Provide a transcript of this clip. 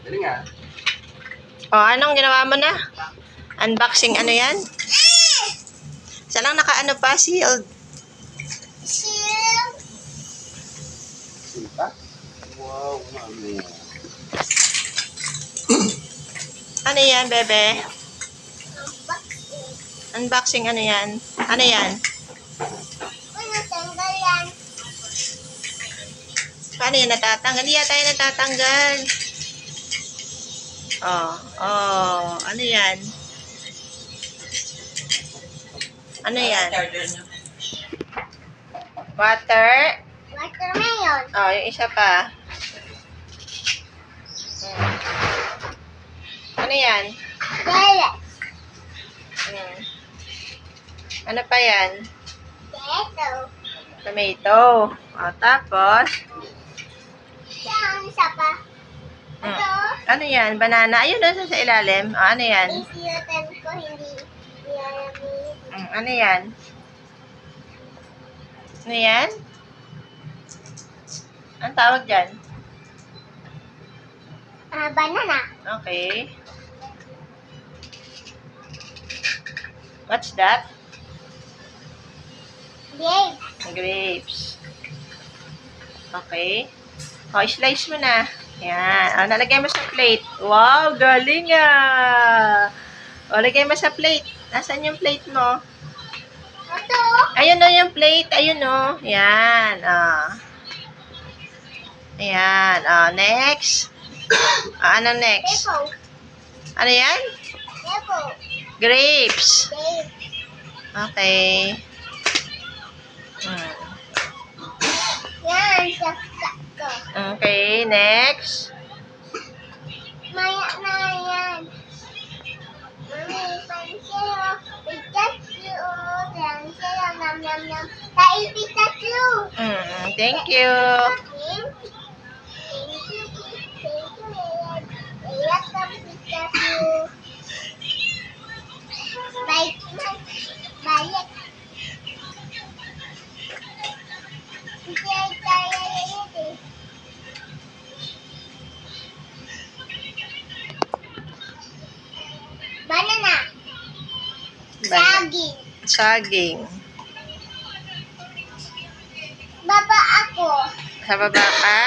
Galing ah. Oh, anong ginawa mo na? Unboxing ano yan? Saan ang naka-ano pa? Sealed. Sinta? Wow, mami. Ano yan, bebe? Unboxing ano yan? Ano yan? Paano yan natatanggal? Hindi yata yan natatanggal. Oh, ano yan? Ano yan? Water? Watermelon. Oh, yung isa pa. Ano yan? Carrot. Ano pa yan? Tomato. Tomato. Oh, tapos? Saan isa pa? Ito. Ano yan? Banana? Ayun doon sa ilalim. Oh, ano yan? Isiyotan ko hindi nilalamig. Ano yan? Ano yan? Ang tawag dyan? Banana. Okay. What's that? Grape. Grapes. Okay. O, slice mo na. Yan. O, nalagay mo sa plate. Wow, galing ah. O, lagay mo sa plate. Nasaan yung plate mo? Ito. Ayun o, yung plate. Ayun o. Yan. Ayan. O, next. Ano next? Apple. Ano yan? Apple. Grapes. Grape. Okay. Yan. Sakto. Okay, next. Maya na yan. Mami, pansero. Pikachu. Pansero. Nam nam nam. Tayo Pikachu. Thank you. Thank you, Ed. Welcome, Pikachu. Balik. Balik. Banana. Saging. Saging. Baba ako. Sa baba ka?